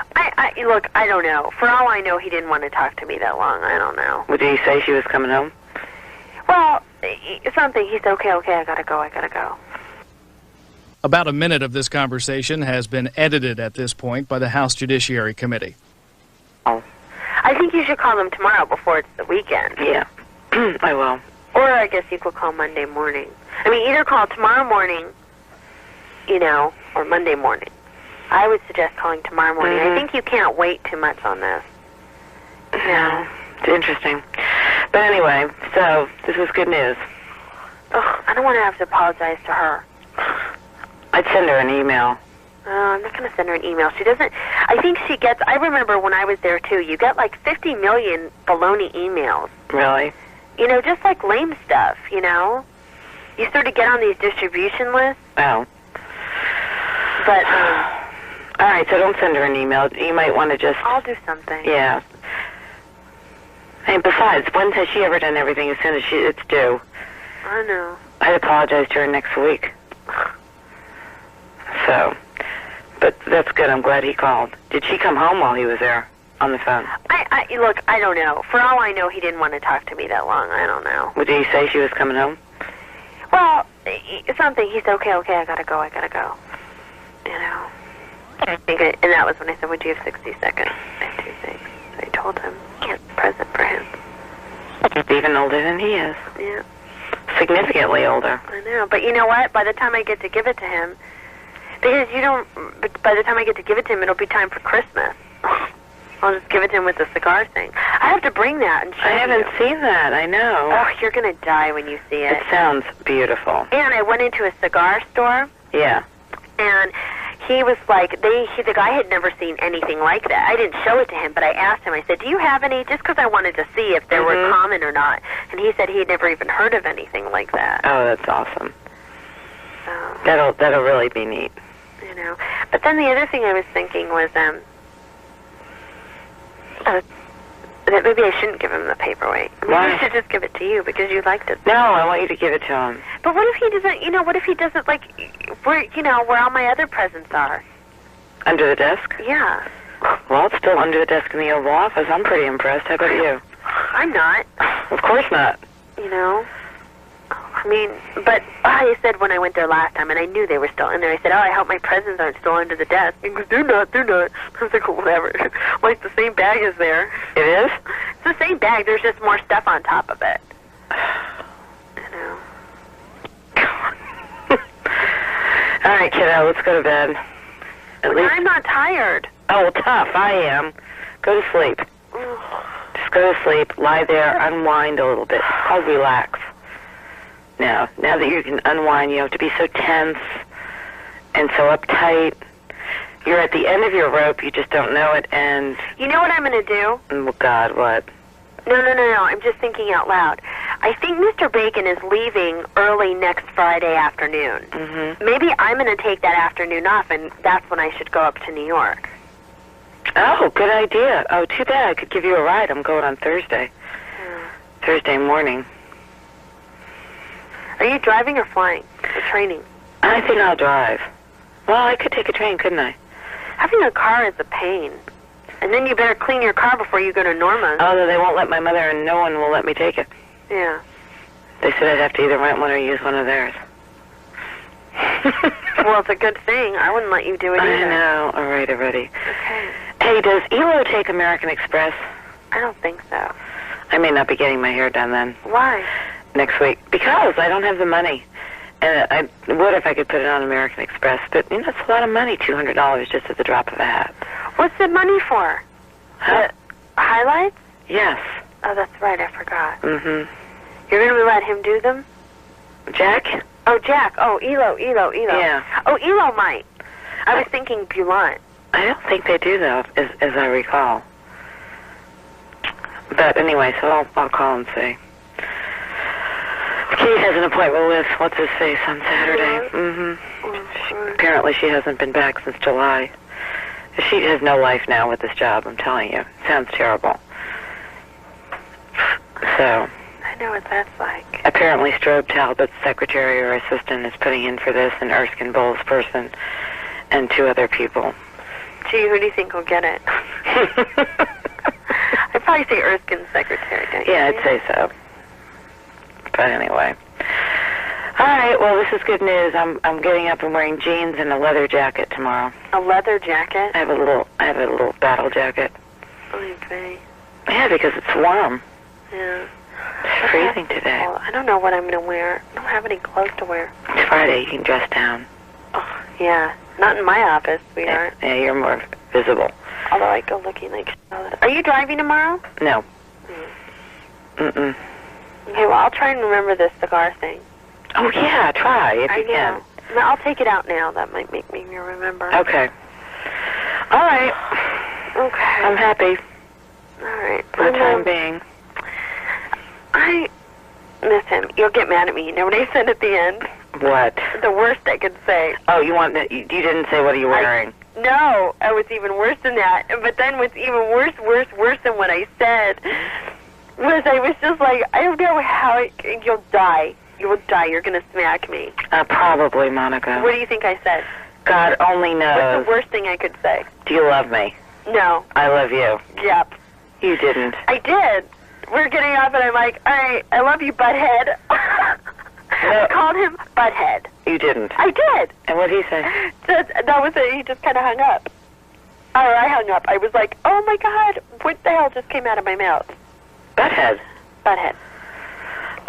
Look, I don't know. For all I know, he didn't want to talk to me that long. I don't know. Well, did he say she was coming home? Well, something. He said, okay, I gotta go. About a minute of this conversation has been edited at this point by the House Judiciary Committee. I think you should call him tomorrow before it's the weekend. Yeah, I will. Or I guess you could call Monday morning. I mean, either call tomorrow morning, or Monday morning. I would suggest calling tomorrow morning. I think you can't wait too much on this. Yeah, it's interesting. But anyway, so this is good news. Ugh, I don't want to have to apologize to her. I'd send her an email. I'm not going to send her an email. She doesn't... I think she gets... I remember when I was there, too, you get like 50 million baloney emails. Really? Just like lame stuff, You sort of get on these distribution lists. Oh. But, all right, so don't send her an email. You might want to just... I'll do something. Yeah. And besides, when has she ever done everything as soon as it's due? I know. I'd apologize to her next week. So, but that's good. I'm glad he called. Did she come home while he was there on the phone? Look, I don't know. For all I know, he didn't want to talk to me that long. I don't know. Well, did he say she was coming home? Well, something. He said, okay, I gotta go. And that was when I said, would you have 60 seconds? I have 2 things. So I told him, get a present for him. Even older than he is. Yeah. Significantly older. I know, but you know what? By the time I get to give it to him, because by the time I get to give it to him, it'll be time for Christmas. I'll just give it to him with the cigar thing. I have to bring that and show you. I haven't seen that, I know. Oh, you're going to die when you see it. It sounds beautiful. And I went into a cigar store. Yeah. And he was like, the guy had never seen anything like that. I didn't show it to him, but I asked him, I said, do you have any? Just because I wanted to see if they were common or not. And he said he had never even heard of anything like that. Oh, that's awesome. So, that'll really be neat. But then the other thing I was thinking was that maybe I shouldn't give him the paperweight. Why? I should just give it to you because you liked it. No, I want you to give it to him. But what if he doesn't, what if he doesn't like, where all my other presents are? Under the desk? Yeah. Well, it's still under the desk in the Oval Office. I'm pretty impressed. How about you? I'm not. Of course not. I mean, but I said when I went there last time, and I knew they were still in there, I said, I hope my presents aren't still under the desk. He goes, they're not. I was like, whatever. Like, the same bag is there. It is? It's the same bag. There's just more stuff on top of it. All right, kiddo, let's go to bed. I'm not tired. Oh, well, tough. I am. Go to sleep. Just go to sleep. Lie there. Unwind a little bit. I'll relax. Now that you can unwind, you don't have to be so tense and so uptight. You're at the end of your rope, you just don't know it, and... You know what I'm going to do? Oh, God, what? No, I'm just thinking out loud. I think Mr. Bacon is leaving early next Friday afternoon. Mm-hmm. Maybe I'm going to take that afternoon off, and that's when I should go up to New York. Oh, good idea. Oh, too bad. I could give you a ride. I'm going on Thursday. Thursday morning. Are you driving or flying? Or training? I think I'll drive. Well, I could take a train, couldn't I? Having a car is a pain. And then you better clean your car before you go to Norma's. Oh, they won't let my mother, and no one will let me take it. Yeah. They said I'd have to either rent one or use one of theirs. Well, it's a good thing. I wouldn't let you do it either. I know. All right, already. Okay. Hey, does ELO take American Express? I don't think so. I may not be getting my hair done then. Why? Next week. Because I don't have the money. And I would if I could put it on American Express. But, it's a lot of money, $200 just at the drop of a hat. What's the money for? Huh? The highlights? Yes. Oh, that's right. I forgot. Mm-hmm. You're going to let him do them? Jack? Oh, Jack. Oh, ELO. Yeah. Oh, ELO might. I was thinking Blunt. I don't think they do, though, as I recall. But anyway, so I'll call and see. Kate has an appointment with what's-his-face on Saturday. Mm-hmm. Apparently she hasn't been back since July. She has no life now with this job, I'm telling you. It sounds terrible. So... I know what that's like. Apparently Strobe Talbot's secretary or assistant is putting in for this, and Erskine Bowles' person, and 2 other people. Gee, who do you think will get it? I'd probably say Erskine's secretary, don't you? Yeah, I'd say so. But anyway. All right, well, this is good news. I'm getting up and wearing jeans and a leather jacket tomorrow. A leather jacket? I have a little battle jacket. Okay. Yeah, because it's warm. Yeah. It's freezing today. Well, I don't know what I'm going to wear. I don't have any clothes to wear. It's Friday. You can dress down. Oh, yeah. Not in my office, sweetheart. Yeah, you're more visible. Although I go looking like shit. Are you driving tomorrow? No. Mm-mm. Okay, well, I'll try and remember this cigar thing. Oh, yeah, try if you can. No, I'll take it out now. That might make me remember. Okay. All right. Okay. I'm happy All right. for the time being. I miss him. You'll get mad at me. You know what I said at the end? What? The worst I could say. Oh, you didn't say what are you wearing? No, it was even worse than that. But then what's even worse than what I said was I was just like, I don't know how you'll die. You will die. You're going to smack me. Probably, Monica. What do you think I said? God only knows. What's the worst thing I could say? Do you love me? No. I love you. Yep. You didn't. I did. We're getting off and I'm like, all right, I love you, butthead. No. I called him butthead. You didn't. I did. And what did he say? That was it. He just kind of hung up. Or I hung up. I was like, oh my God, what the hell just came out of my mouth? Butthead. Butthead.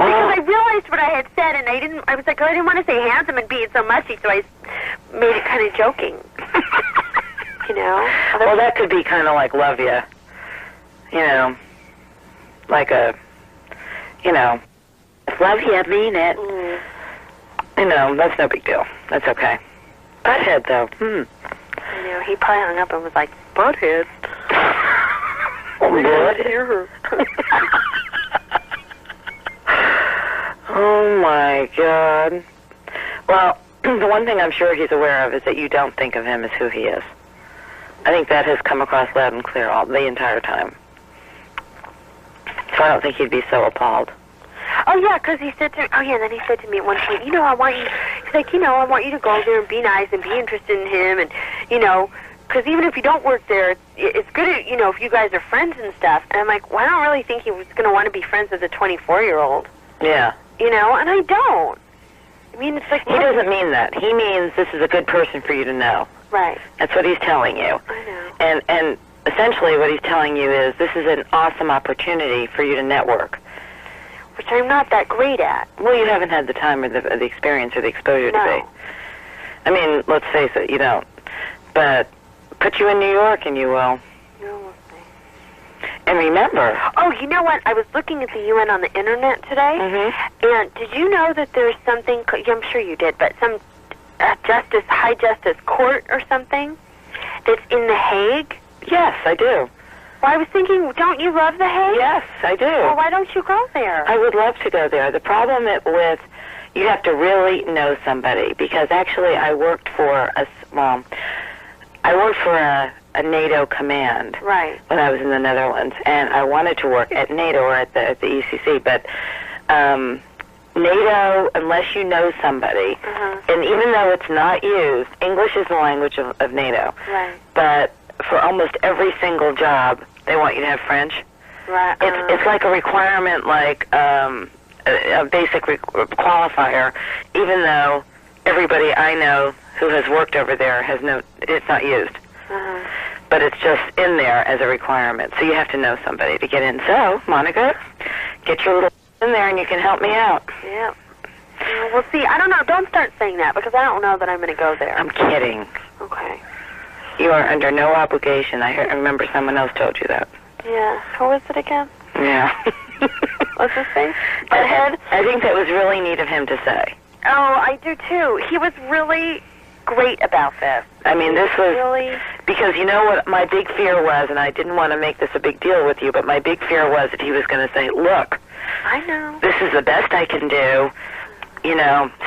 Oh. Because I realized what I had said, and I was like, I didn't want to say handsome and being so mushy, so I made it kind of joking. You know? Well, that could be kind of like love ya. You know, like love ya, mean it. Mm. You know, that's no big deal. That's okay. Butthead, though. You know, he probably hung up and was like, butthead. Butthead. Oh, my God. Well, the one thing I'm sure he's aware of is that you don't think of him as who he is. I think that has come across loud and clear the entire time. So I don't think he'd be so appalled. Oh, yeah, because he said to me, then he said to me at one point, I want you, he's like, I want you to go there and be nice and be interested in him, and, because even if you don't work there, it's good, if you guys are friends and stuff. And I'm like, well, I don't really think he was going to want to be friends with a 24-year-old. Yeah. And I don't. I mean, it's like... He doesn't mean that. He means this is a good person for you to know. Right. That's what he's telling you. I know. And essentially what he's telling you is this is an awesome opportunity for you to network. Which I'm not that great at. Well, you haven't had the time or the experience or the exposure to be. I mean, let's face it, you don't. But put you in New York and you will. We'll see. And remember... Oh, you know what? I was looking at the UN on the Internet today, and did you know that there's something, I'm sure you did, but some high justice court or something that's in The Hague? Yes, I do. Well, I was thinking, don't you love The Hague? Yes, I do. Well, why don't you go there? I would love to go there. The problem with, you have to really know somebody, because actually I worked for a NATO command when I was in the Netherlands, and I wanted to work at NATO or at the ECC, but NATO, unless you know somebody, and even though it's not used, English is the language of NATO, but for almost every single job, they want you to have French. Right. It's like a requirement, like a basic qualifier, even though everybody I know who has worked over there it's not used. But it's just in there as a requirement, so you have to know somebody to get in. So, Monica, get your little in there and you can help me out. Yeah. We'll see. I don't know. Don't start saying that, because I don't know that I'm going to go there. I'm kidding. Okay. You are under no obligation. I remember someone else told you that. Yeah. Who was it again? Yeah. What's his name? Butthead? I think that was really neat of him to say. Oh, I do too. He was really great about this. I mean, this was really... Because you know what my big fear was, and I didn't want to make this a big deal with you, but my big fear was that he was going to say, look, I know. This is the best I can do.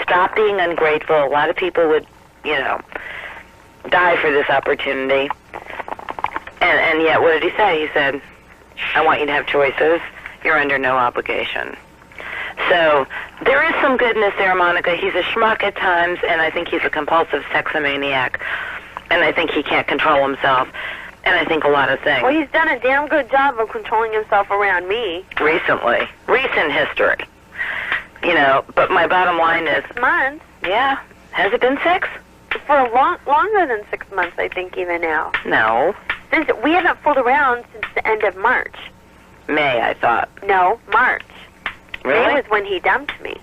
Stop being ungrateful. A lot of people would, die for this opportunity. And yet, what did he say? He said, I want you to have choices. You're under no obligation. So there is some goodness there, Monica. He's a schmuck at times, and I think he's a compulsive sexomaniac, and I think he can't control himself, and I think a lot of things. Well, he's done a damn good job of controlling himself around me. Recent history. You know, but my bottom line is, 6 months. yeah, has it been 6? For a longer than 6 months, I think, even now. No. We haven't fooled around since the end of March. May, I thought. No, March. Really? May was when he dumped me.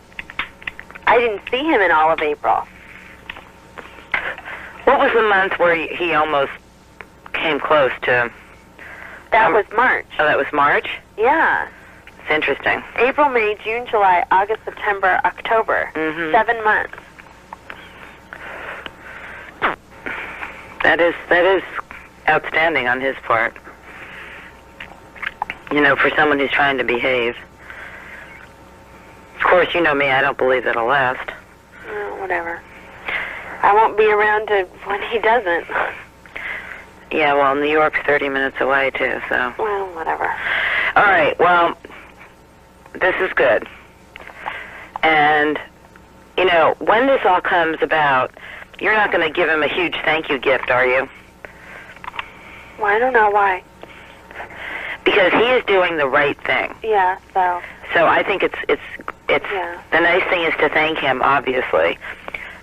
I didn't see him in all of April. What was the month where he almost came close to... That was March. Oh, that was March? Yeah. It's interesting. April, May, June, July, August, September, October. 7 months. That is outstanding on his part. You know, for someone who's trying to behave. Of course, you know me, I don't believe it'll last. Whatever. I won't be around when he doesn't. Yeah, well, New York's 30 minutes away, too, so... Well, whatever. All right, well, this is good. And, you know, when this all comes about, you're not going to give him a huge thank you gift, are you? Well, I don't know why. Because he is doing the right thing. Yeah, so... So I think it's yeah. The nice thing is to thank him, obviously.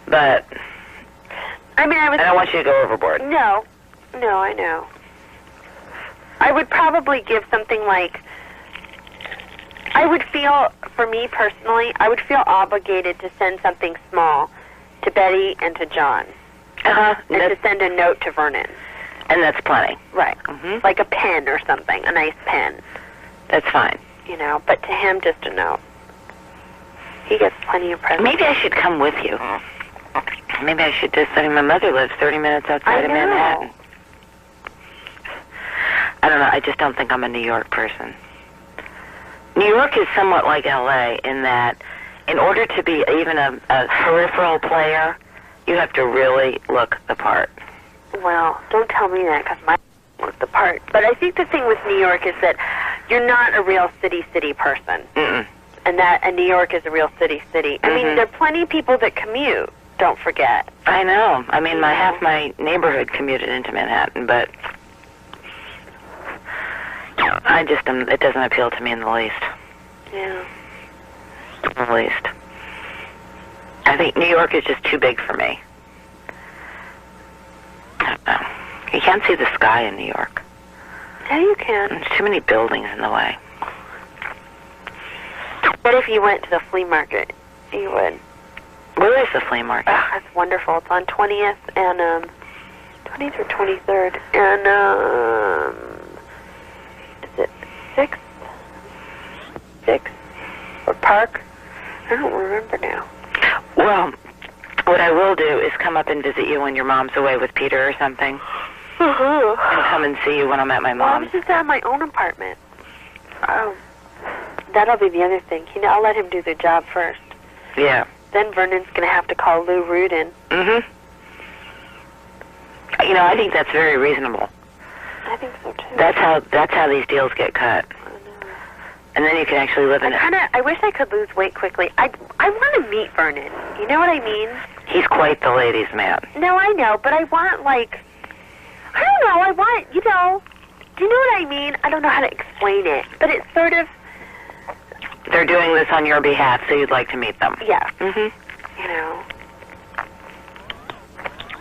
But... I mean, I don't want you to go overboard. No, I know. I would probably give something like... I would feel, for me personally, I would feel obligated to send something small to Betty and to John. Uh-huh. And to send a note to Vernon. And that's plenty. Right. Mm-hmm. Like a pen or something, a nice pen. That's fine. You know, but to him, just a note. He gets plenty of presents. Maybe I should come with you. Maybe I should just... I mean, my mother lives 30 minutes outside of Manhattan. I don't know. I just don't think I'm a New York person. New York is somewhat like L.A. in that in order to be even a peripheral player, you have to really look the part. Well, don't tell me that because my look the part. But I think the thing with New York is that you're not a real city person. Mm-mm. And New York is a real city. I mean, there are plenty of people that commute. Don't forget. I know. I mean, half my neighborhood commuted into Manhattan, but I just it doesn't appeal to me in the least. Yeah. In the least. I think New York is just too big for me. I don't know. You can't see the sky in New York. Yeah, you can. There's too many buildings in the way. What if you went to the flea market? You would. Where is the flea market? Oh, that's wonderful. It's on 20th and 20th or 23rd and is it 6th or Park? I don't remember now. Well, what I will do is come up and visit you when your mom's away with Peter or something. Uh-huh. And come and see you when I'm at my Well, I mom's. was just at my own apartment. Oh, that'll be the other thing. You know, I'll let him do the job first. Yeah. Then Vernon's going to have to call Lou Rudin. Mm-hmm. You know, I think that's very reasonable. I think so, too. That's how these deals get cut. I know. And then you can actually live in it. I wish I could lose weight quickly. I want to meet Vernon. You know what I mean? He's quite the ladies' man. No, I know, but I want, like... I don't know, I want, you know... Do you know what I mean? I don't know how to explain it, but it's sort of... They're doing this on your behalf, so you'd like to meet them. Yeah. Mm-hmm. You know...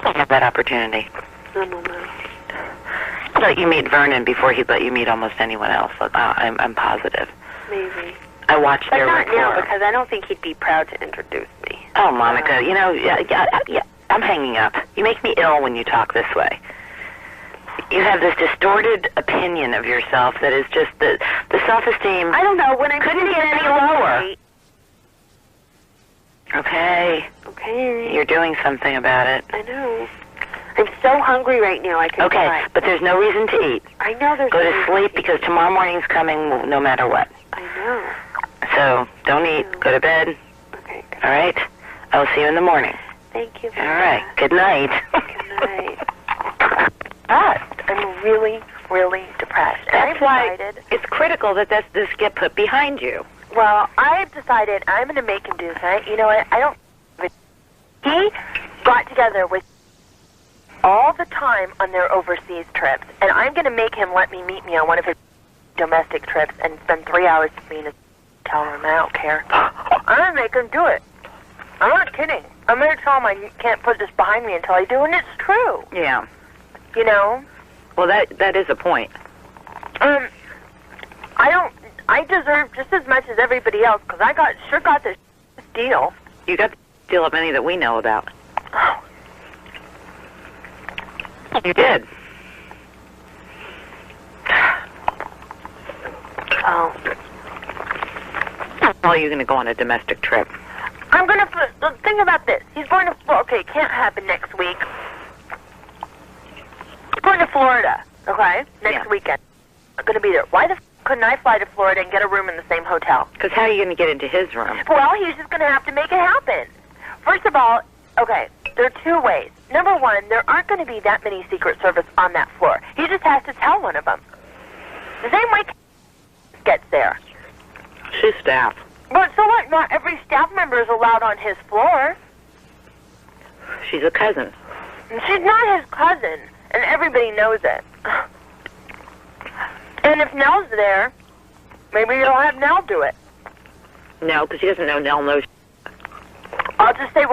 I have that opportunity. I don't know. I'd let you meet Vernon before he'd let you meet almost anyone else. I'm positive. Maybe. I watched But their not rapport. now, because I don't think he'd be proud to introduce me. Oh, Monica, you know, yeah, I'm hanging up. You make me ill when you talk this way. You have this distorted opinion of yourself that is just the self-esteem. I don't know, when I couldn't get any lower. Okay. Okay. You're doing something about it. I know. I'm so hungry right now, I can Okay, die. but there's no reason to eat. I know there's Go no to reason sleep to because eat. tomorrow morning's coming no matter what. I know. So don't eat. Go to bed. Okay, good. All right? I'll see you in the morning. Thank you. All right. Good night. Good night. I'm really, really depressed. That's why decided, it's critical that this get put behind you. well, I've decided I'm going to make him do this. You know what? I don't... He got together with all the time on their overseas trips, and I'm going to make him let me meet me on one of his domestic trips and spend 3 hours with me in his hotel room. I don't care. I'm going to make him do it. I'm not kidding. I'm going to tell him I can't put this behind me until I do, and it's true. Yeah. You know? Well, that is a point. I deserve just as much as everybody else, because I sure got this deal. You got the deal of any that we know about. Oh. You did. Oh. How are you going to go on a domestic trip? I'm going to... Think about this. He's going to... Okay, it can't happen next week. He's going to Florida, okay? Next weekend. I'm going to be there. Why the couldn't I fly to Florida and get a room in the same hotel? Because how are you going to get into his room? Well, he's just going to have to make it happen. First of all, okay, there are two ways. Number one, there aren't going to be that many Secret Service on that floor. He just has to tell one of them. The same way gets there. She's staff. But so what? Not every staff member is allowed on his floor. She's a cousin. And she's not his cousin, and everybody knows it. And if Nell's there, maybe you'll have Nell do it. No, because he doesn't know Nell knows. I'll just say...